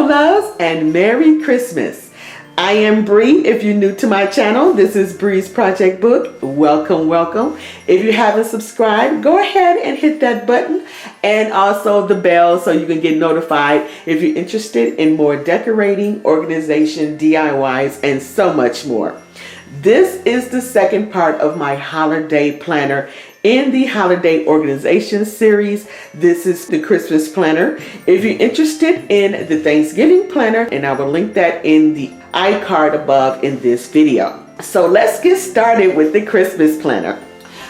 loves, and Merry Christmas. I am Bree. If you're new to my channel, this is Bree's Project Book. Welcome, welcome. If you haven't subscribed, go ahead and hit that button and also the bell so you can get notified if you're interested in more decorating, organization, DIYs, and so much more. This is the second part of my holiday planner in the holiday organization series. This is the Christmas planner. If you're interested in the Thanksgiving planner, and I will link that in the iCard above in this video. So let's get started with the Christmas planner.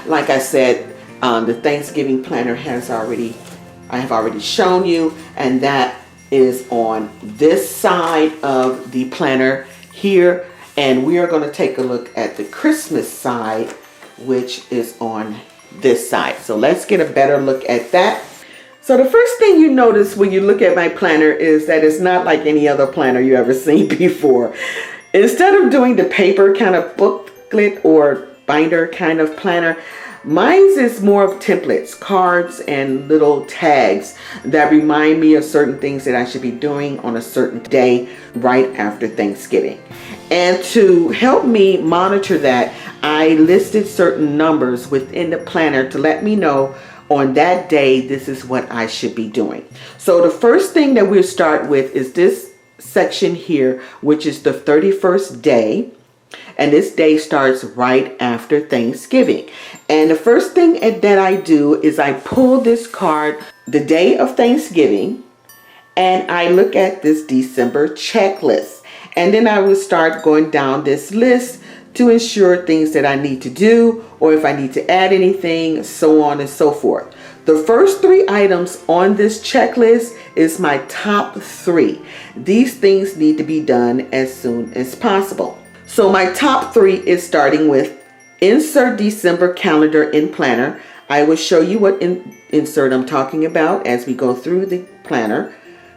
Like I said, the Thanksgiving planner I have already shown you, and that is on this side of the planner here. And we are going to take a look at the Christmas side, which is on this side. So let's get a better look at that. So the first thing you notice when you look at my planner is that it's not like any other planner you ever seen before. Instead of doing the paper kind of booklet or binder kind of planner, mine is more of templates, cards, and little tags that remind me of certain things that I should be doing on a certain day right after Thanksgiving. And to help me monitor that, I listed certain numbers within the planner to let me know on that day this is what I should be doing. So the first thing that we'll start with is this section here, which is the 31st day. And this day starts right after Thanksgiving. And the first thing that I do is I pull this card the day of Thanksgiving, and I look at this December checklist. And then I will start going down this list to ensure things that I need to do, or if I need to add anything, so on and so forth. The first 3 items on this checklist is my top 3. These things need to be done as soon as possible. So my top 3 is starting with insert December calendar in planner. I will show you what insert I'm talking about as we go through the planner.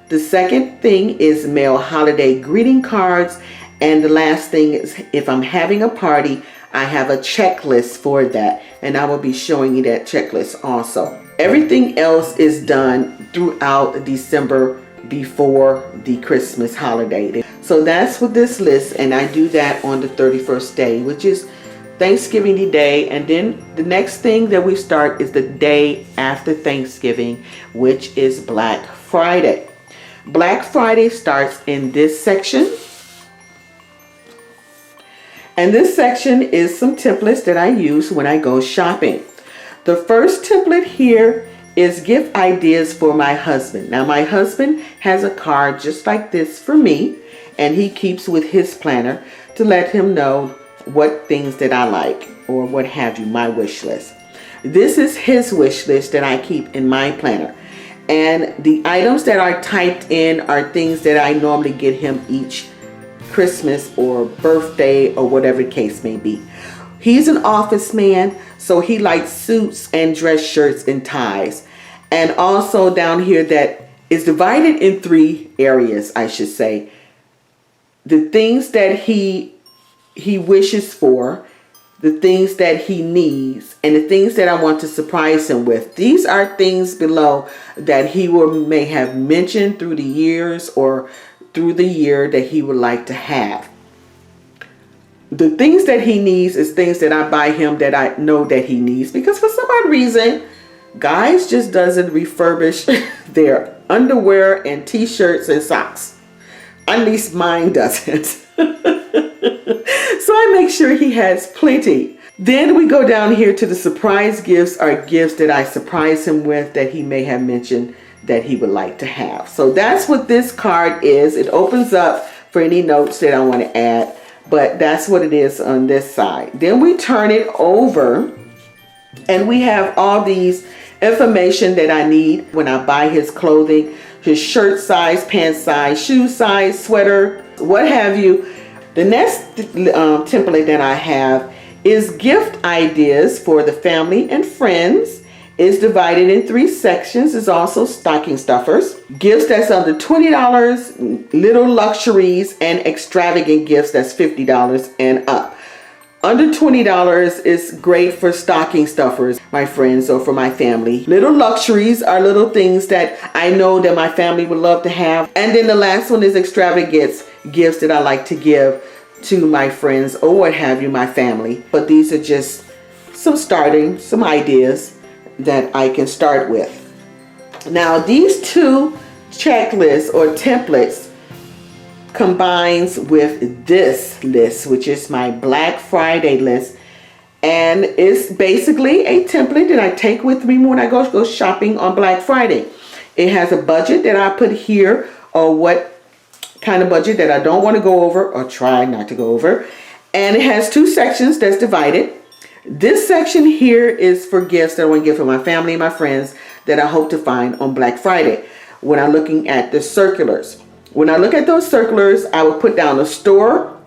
The second thing is mail holiday greeting cards. And the last thing is if I'm having a party, I have a checklist for that. And I will be showing you that checklist also. Everything else is done throughout December before the Christmas holiday. So that's with this list, and I do that on the 31st day, which is Thanksgiving Day. And then the next thing that we start is the day after Thanksgiving, which is Black Friday. Black Friday starts in this section. And this section is some templates that I use when I go shopping. The first template here is gift ideas for my husband. Now my husband has a card just like this for me, and he keeps with his planner to let him know what things that I like or what have you, my wish list. This is his wish list that I keep in my planner. And the items that are typed in are things that I normally get him each Christmas or birthday or whatever the case may be. He's an office man, so he likes suits and dress shirts and ties. And also down here that is divided in 3 areas, I should say. The things that he wishes for, the things that he needs, and the things that I want to surprise him with. These are things below that he may have mentioned through the years or through the year that he would like to have. The things that he needs is things that I buy him that I know that he needs, because for some odd reason, guys just doesn't refurbish their underwear and t-shirts and socks. At least mine doesn't. So I make sure he has plenty. Then we go down here to the surprise gifts, or gifts that I surprise him with that he may have mentioned that he would like to have. So that's what this card is. It opens up for any notes that I want to add, but that's what it is on this side. Then we turn it over and we have all these information that I need when I buy his clothing, his shirt size, pant size, shoe size, sweater, what have you. The next template that I have is gift ideas for the family and friends. It's divided in 3 sections. It's also stocking stuffers, gifts that's under $20, little luxuries, and extravagant gifts that's $50 and up. Under $20 is great for stocking stuffers, my friends, or for my family. Little luxuries are little things that I know that my family would love to have. And then the last one is extravagant gifts that I like to give to my friends or what have you, my family. But these are just some ideas that I can start with. Now, these two checklists or templates combines with this list, which is my Black Friday list, and it's basically a template that I take with me when I go shopping on Black Friday. It has a budget that I put here, or what kind of budget that I don't want to go over or try not to go over, and it has two sections that's divided. This section here is for gifts that I want to give for my family and my friends that I hope to find on Black Friday. When I'm looking at the circulars, when I look at those circulars, I will put down the store,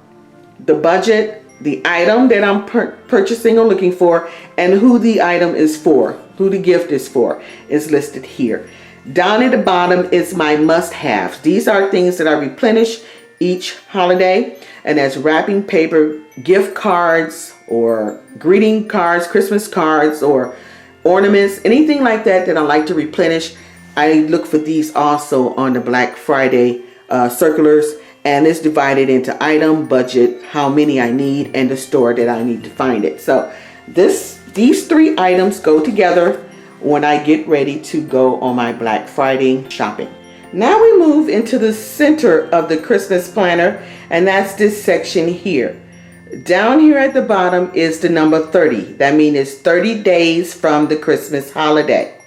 the budget, the item that I'm purchasing or looking for, and who the item is for, who the gift is for, is listed here. Down at the bottom is my must-haves. These are things that I replenish each holiday, and that's wrapping paper, gift cards, or greeting cards, Christmas cards, or ornaments, anything like that that I like to replenish. I look for these also on the Black Friday circulars, and it's divided into item, budget, how many I need, and the store that I need to find it. So these three items go together when I get ready to go on my Black Friday shopping. Now we move into the center of the Christmas planner, and that's this section here. Down here at the bottom is the number 30. That means it's 30 days from the Christmas holiday.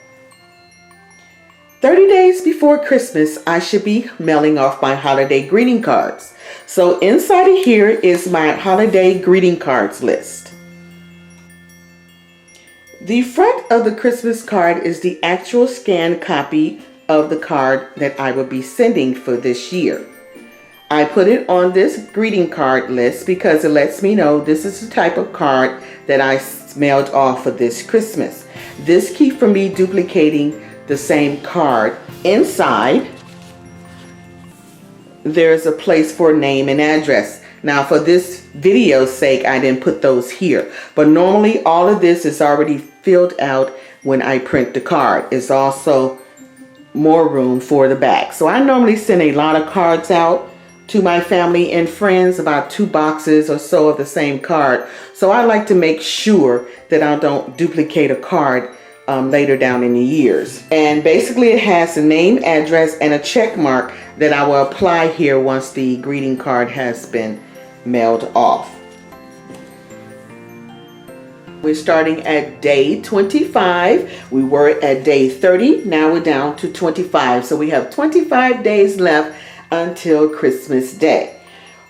30 days before Christmas, I should be mailing off my holiday greeting cards. So inside of here is my holiday greeting cards list. The front of the Christmas card is the actual scanned copy of the card that I will be sending for this year. I put it on this greeting card list because it lets me know this is the type of card that I mailed off for this Christmas. This keeps from me duplicating the same card. Inside, there's a place for name and address. Now, for this video's sake, I didn't put those here, but normally all of this is already filled out when I print the card. It's also more room for the back. So I normally send a lot of cards out to my family and friends, about 2 boxes or so of the same card. So I like to make sure that I don't duplicate a card later down in the years. And basically it has a name, address, and a check mark that I will apply here once the greeting card has been mailed off. We're starting at day 25. We were at day 30. Now we're down to 25. So we have 25 days left until Christmas Day.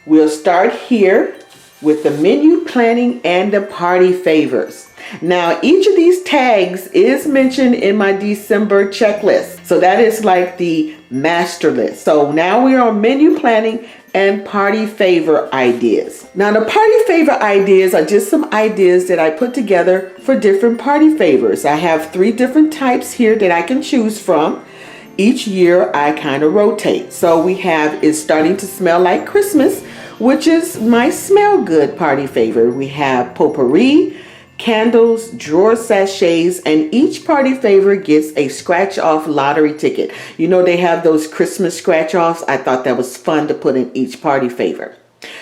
We'll start here with the menu planning and the party favors. Now, each of these tags is mentioned in my December checklist. So that is like the master list. So now we're on menu planning and party favor ideas. Now, the party favor ideas are just some ideas that I put together for different party favors. I have 3 different types here that I can choose from. Each year I kind of rotate. So we have It's Starting to Smell Like Christmas, which is my smell good party favor. We have potpourri, candles, drawer sachets, and each party favor gets a scratch off lottery ticket. You know, they have those Christmas scratch offs. I thought that was fun to put in each party favor.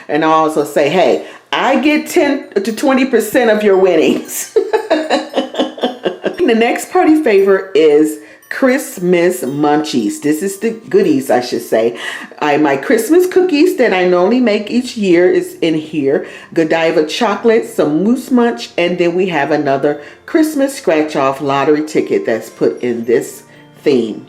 And I also say, hey, I get 10 to 20% of your winnings. The next party favor is Christmas munchies. This is the goodies, I should say. My Christmas cookies that I normally make each year is in here. Godiva chocolate, some Moose Munch, and then we have another Christmas scratch off lottery ticket that's put in this theme.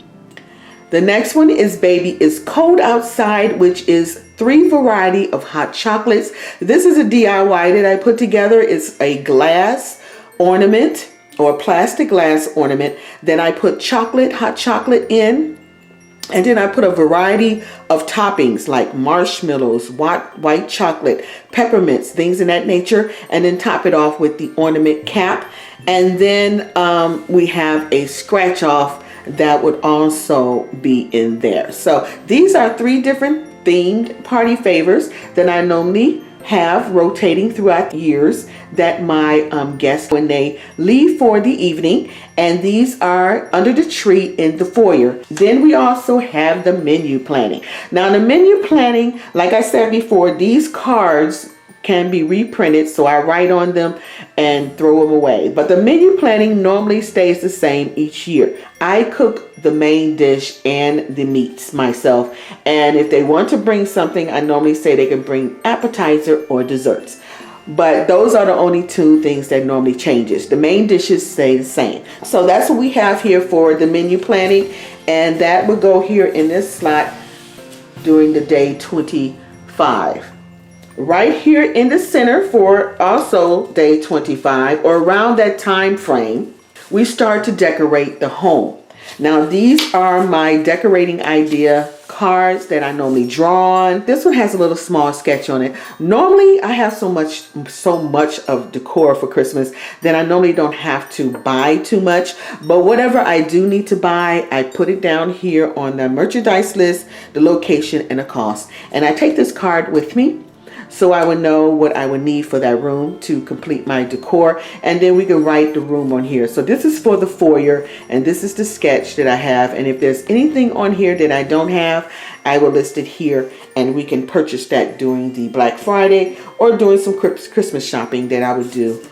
The next one is Baby It's Cold Outside, which is 3 variety of hot chocolates. This is a DIY that I put together. It's a glass ornament or plastic glass ornament. Then I put hot chocolate in, and then I put a variety of toppings like marshmallows, white chocolate, peppermints, things in that nature, and then top it off with the ornament cap. And then we have a scratch off that would also be in there. So these are 3 different themed party favors that I normally have rotating throughout the years that my guests, when they leave for the evening, and these are under the tree in the foyer. Then we also have the menu planning. Now the menu planning, like I said before, these cards can be reprinted, so I write on them and throw them away. But the menu planning normally stays the same each year. I cook the main dish and the meats myself, and if they want to bring something, I normally say they can bring appetizer or desserts. But those are the only two things that normally changes. The main dishes stay the same. So that's what we have here for the menu planning, and that will go here in this slot during the day 25. Right here in the center for also day 25, or around that time frame, we start to decorate the home. Now these are my decorating idea cards that I normally draw on. This one has a little small sketch on it. Normally I have so much of decor for Christmas that I normally don't have to buy too much, but whatever I do need to buy, I put it down here on the merchandise list, the location and the cost. And I take this card with me, so I would know what I would need for that room to complete my decor, and then we can write the room on here. So this is for the foyer, and this is the sketch that I have, and if there's anything on here that I don't have, I will list it here, and we can purchase that during the Black Friday or doing some Christmas shopping that I would do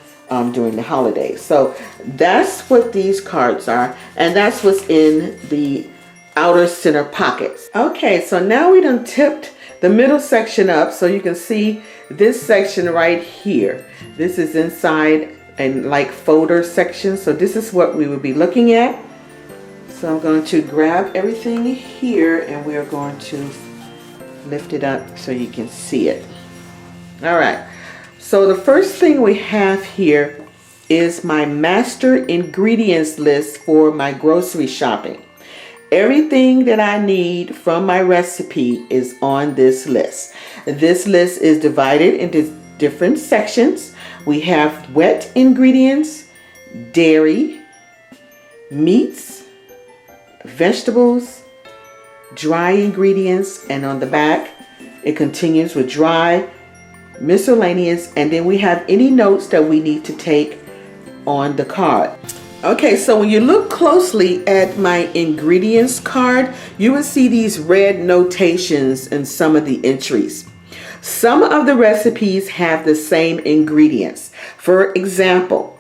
during the holidays. So that's what these cards are, and that's what's in the outer center pockets. Okay, so now we done tipped the middle section up, so you can see this section right here. This is inside and like folder section, so this is what we would be looking at. So I'm going to grab everything here and we're going to lift it up so you can see it. All right, so the first thing we have here is my master ingredients list for my grocery shopping. Everything that I need from my recipe is on this list. This list is divided into different sections. We have wet ingredients, dairy, meats, vegetables, dry ingredients, and on the back it continues with dry, miscellaneous, and then we have any notes that we need to take on the card. Okay, so when you look closely at my ingredients card, you will see these red notations in some of the entries. Some of the recipes have the same ingredients. For example,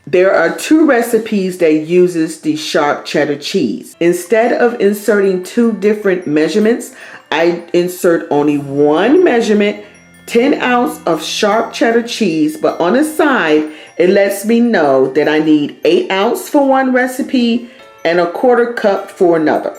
there are 2 recipes that uses the sharp cheddar cheese. Instead of inserting 2 different measurements, I insert only one measurement, 10 ounce of sharp cheddar cheese, but on the side, it lets me know that I need 8 ounce for one recipe and a 1/4 cup for another.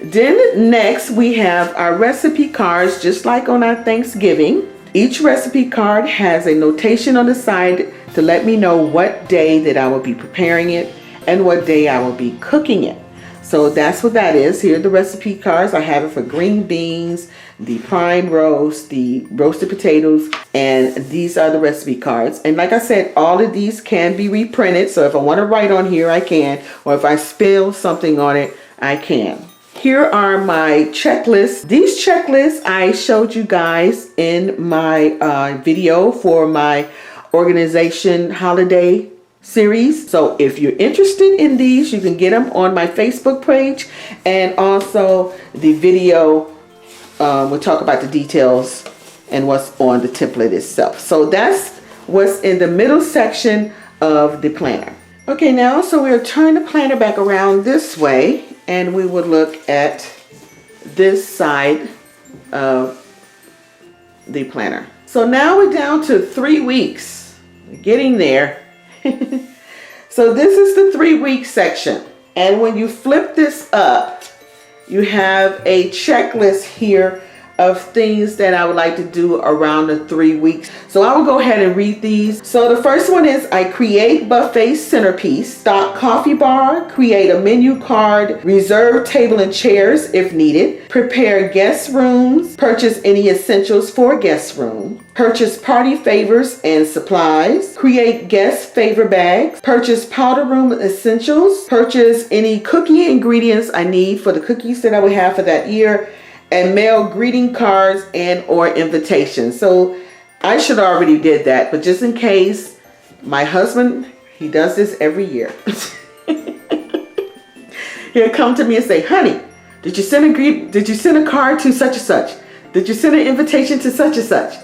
Then next we have our recipe cards, just like on our Thanksgiving. Each recipe card has a notation on the side to let me know what day that I will be preparing it and what day I will be cooking it. So that's what that is. Here are the recipe cards. I have it for green beans, the prime roast, the roasted potatoes, and these are the recipe cards. And like I said, all of these can be reprinted. So if I want to write on here, I can. Or if I spill something on it, I can. Here are my checklists. These checklists I showed you guys in my video for my organization holiday series. So if you're interested in these, you can get them on my Facebook page, and also the video we'll talk about the details and what's on the template itself. So that's what's in the middle section of the planner. Okay, now so we'll turn the planner back around this way and we will look at this side of the planner. So now we're down to 3 weeks. We're getting there. So this is the 3-week section, and when you flip this up, you have a checklist here of things that I would like to do around the 3 weeks. So I will go ahead and read these. So the first one is I create buffet centerpiece, stock coffee bar, create a menu card, reserve table and chairs if needed, prepare guest rooms, purchase any essentials for guest room, purchase party favors and supplies, create guest favor bags, purchase powder room essentials, purchase any cookie ingredients I need for the cookies that I would have for that year, and mail greeting cards and or invitations. So I should already did that, but just in case, my husband, he does this every year. He'll come to me and say, honey, did you send a card to such and such? Did you send an invitation to such and such?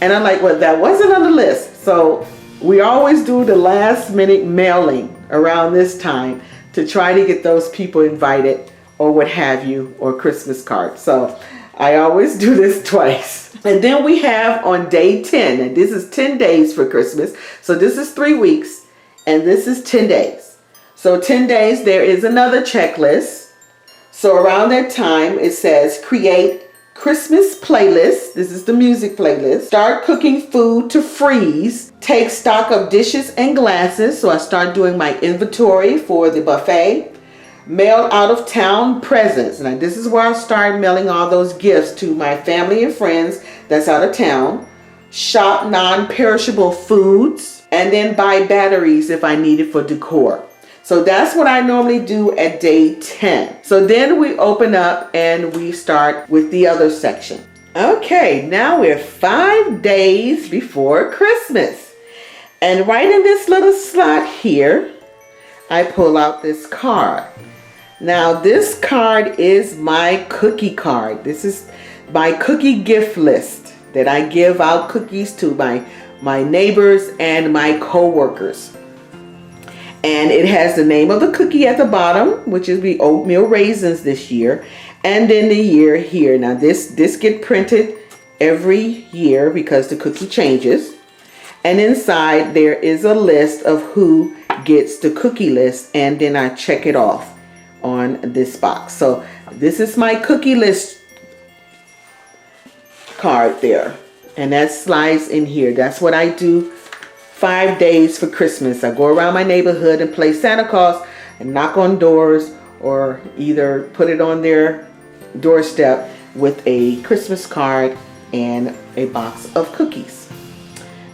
And I'm like, well, that wasn't on the list. So we always do the last minute mailing around this time to try to get those people invited or what have you, or Christmas cards. So I always do this twice. And then we have on day 10, and this is 10 days for Christmas. So this is 3 weeks and this is 10 days. So 10 days, there is another checklist. So around that time, it says create Christmas playlist. This is the music playlist. Start cooking food to freeze. Take stock of dishes and glasses. So I start doing my inventory for the buffet. Mail out of town presents. Now this is where I start mailing all those gifts to my family and friends that's out of town. Shop non-perishable foods. And then buy batteries if I need it for decor. So that's what I normally do at day 10. So then we open up and we start with the other section. Okay, now we're 5 days before Christmas. And right in this little slot here, I pull out this card. Now this card is my cookie card. This is my cookie gift list that I give out cookies to my neighbors and my co-workers. And it has the name of the cookie at the bottom, which is the oatmeal raisins this year, and then the year here. Now this gets printed every year because the cookie changes. And inside there is a list of who gets the cookie list, and then I check it off on this box. So this is my cookie list card there, and that slides in here. That's what I do 5 days for Christmas. I go around my neighborhood and play Santa Claus and knock on doors, or either put it on their doorstep with a Christmas card and a box of cookies.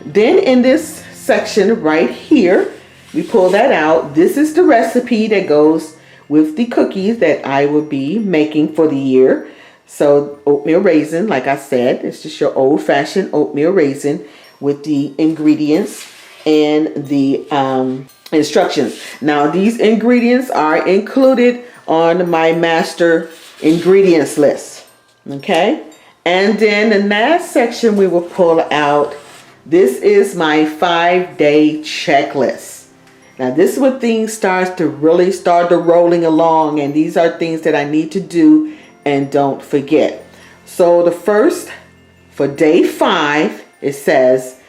Then in this section right here, we pull that out. This is the recipe that goes with the cookies that I will be making for the year. So oatmeal raisin, like I said, it's just your old-fashioned oatmeal raisin with the ingredients and the instructions. Now these ingredients are included on my master ingredients list. Okay, and then the last section we will pull out, this is my 5-day checklist. Now this is when things start to rolling along, and these are things that I need to do and don't forget. So the first, for day 5, it says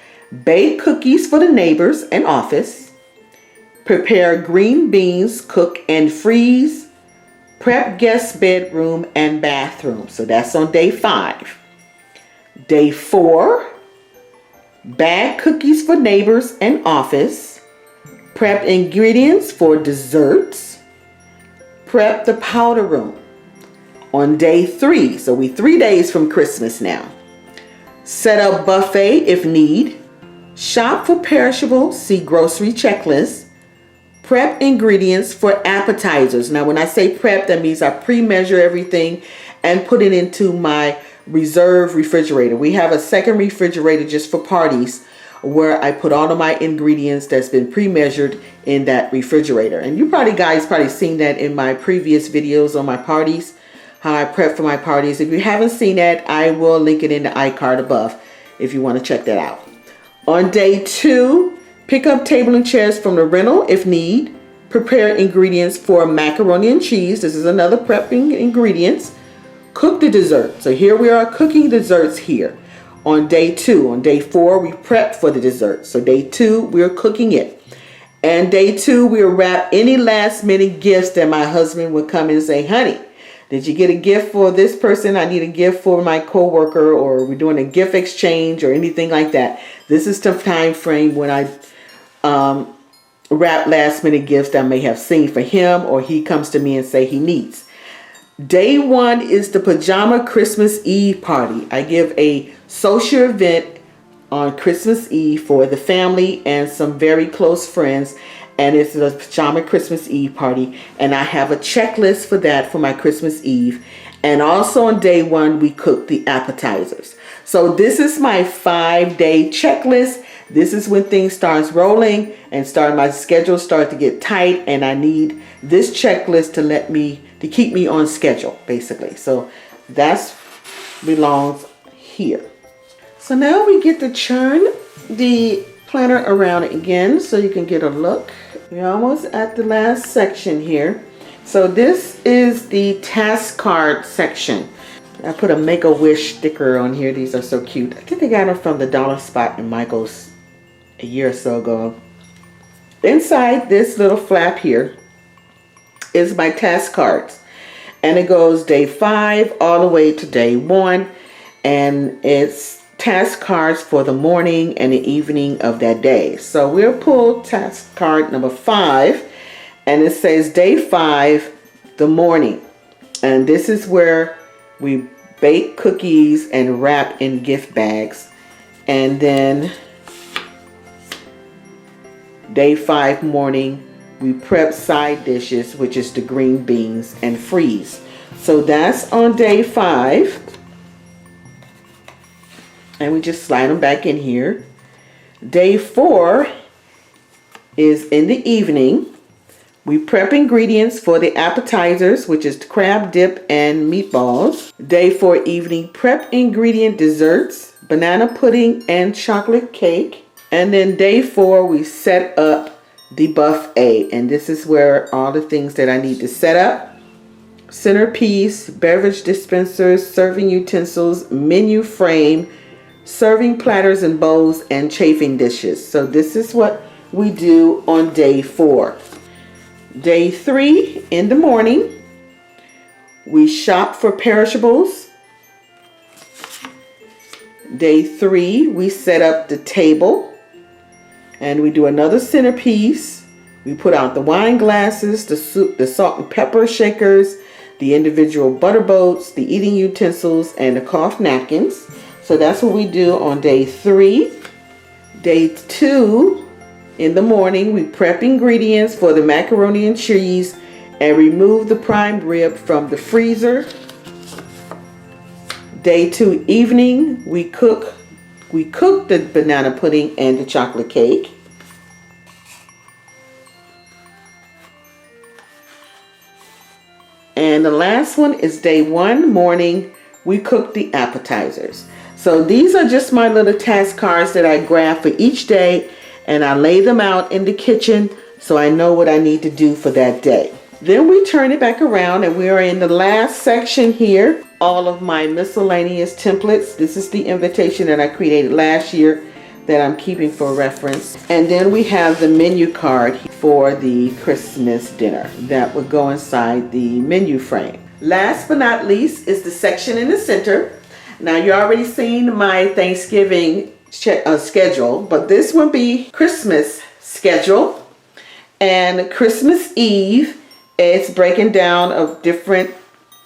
bake cookies for the neighbors and office, prepare green beans, cook and freeze, prep guest bedroom and bathroom. So that's on day 5. Day 4, bag cookies for neighbors and office, prep ingredients for desserts, prep the powder room. On day 3, so we 3 days from Christmas now, set up buffet if need, shop for perishables, see grocery checklist, prep ingredients for appetizers. Now when I say prep, that means I pre-measure everything and put it into my reserve refrigerator. We have a second refrigerator just for parties where I put all of my ingredients that's been pre-measured in that refrigerator. And you guys probably seen that in my previous videos on my parties, how I prep for my parties. If you haven't seen that, I will link it in the iCard above if you want to check that out. On day 2, pick up table and chairs from the rental if need. Prepare ingredients for macaroni and cheese. This is another prepping ingredients. Cook the dessert. So here we are cooking desserts here on day 2. On day 4, we prep for the dessert. So day 2, we're cooking it. And day 2, we'll wrap any last minute gifts that my husband would come in and say, honey, did you get a gift for this person? I need a gift for my coworker, or we're doing a gift exchange or anything like that. This is the time frame when I wrap last minute gifts that I may have seen for him, or he comes to me and say he needs. Day 1 is the pajama Christmas Eve party. I give a social event on Christmas Eve for the family and some very close friends. And it's a pajama Christmas Eve party. And I have a checklist for that for my Christmas Eve. And also on day 1, we cook the appetizers. So this is my 5-day checklist. This is when things starts rolling and my schedule start to get tight, and I need this checklist to keep me on schedule, basically. So that's belongs here. So now we get to turn the planner around again so you can get a look. We're almost at the last section here. So this is the task card section. I put a Make-A-Wish sticker on here. These are so cute. I think I got them from the dollar spot in Michael's a year or so ago. Inside this little flap here is my task cards. And it goes day 5 all the way to day 1. And it's task cards for the morning and the evening of that day. So we'll pull task card number 5. And it says day 5, the morning. And this is where we bake cookies and wrap in gift bags. And then day 5 morning, we prep side dishes, which is the green beans, and freeze. So that's on day 5. And we just slide them back in here. Day 4 is in the evening. We prep ingredients for the appetizers, which is crab dip and meatballs. Day 4 evening, prep ingredient desserts, banana pudding and chocolate cake. And then day 4, we set up the buffet. And this is where all the things that I need to set up. Centerpiece, beverage dispensers, serving utensils, menu frame, serving platters and bowls, and chafing dishes. So this is what we do on day 4. Day 3, in the morning, we shop for perishables. Day 3, we set up the table and we do another centerpiece. We put out the wine glasses, the salt and pepper shakers, the individual butter boats, the eating utensils, and the cloth napkins. So that's what we do on day 3. Day 2, in the morning, we prep ingredients for the macaroni and cheese and remove the prime rib from the freezer. Day 2 evening, we cook the banana pudding and the chocolate cake. And the last one is day 1 morning, we cook the appetizers. So these are just my little task cards that I grab for each day, and I lay them out in the kitchen so I know what I need to do for that day. Then we turn it back around and we are in the last section here. All of my miscellaneous templates. This is the invitation that I created last year that I'm keeping for reference. And then we have the menu card for the Christmas dinner that would go inside the menu frame. Last but not least is the section in the center. Now you already seen my Thanksgiving schedule, but this will be Christmas schedule. And Christmas Eve, it's breaking down of different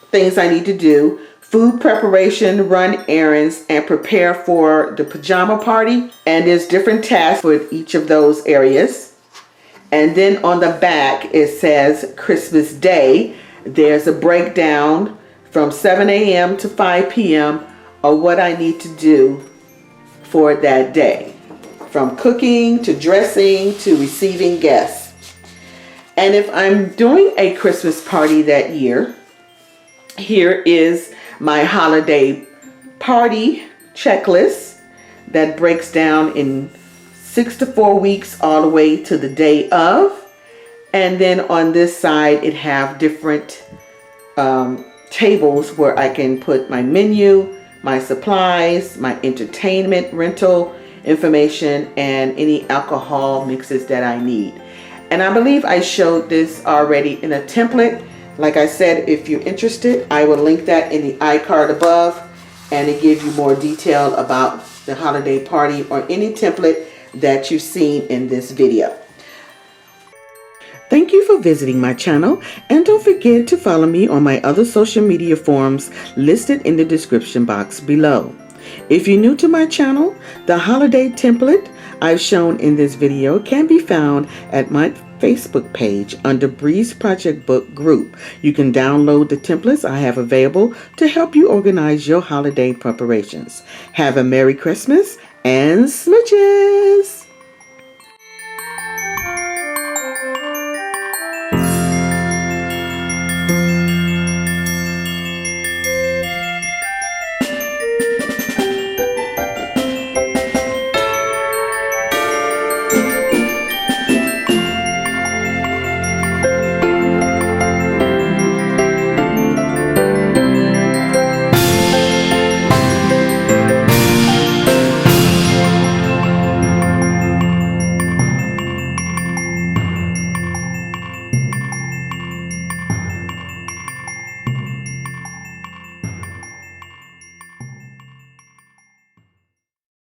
things I need to do. Food preparation, run errands, and prepare for the pajama party. And there's different tasks for each of those areas. And then on the back, it says Christmas Day. There's a breakdown from 7 a.m. to 5 p.m. of what I need to do for that day. From cooking to dressing to receiving guests. And if I'm doing a Christmas party that year, here is my holiday party checklist that breaks down in 6 to 4 weeks all the way to the day of. And then on this side, it have different tables where I can put my menu, my supplies, my entertainment, rental information, and any alcohol mixes that I need. And I believe I showed this already in a template. Like I said, if you're interested, I will link that in the iCard above, and it gives you more detail about the holiday party or any template that you've seen in this video. Thank you for visiting my channel, and don't forget to follow me on my other social media forums listed in the description box below. If you're new to my channel, the holiday template, I've shown in this video can be found at my Facebook page under Breeze Project Book group. You can download the templates I have available to help you organize your holiday preparations. Have a Merry Christmas and smooches!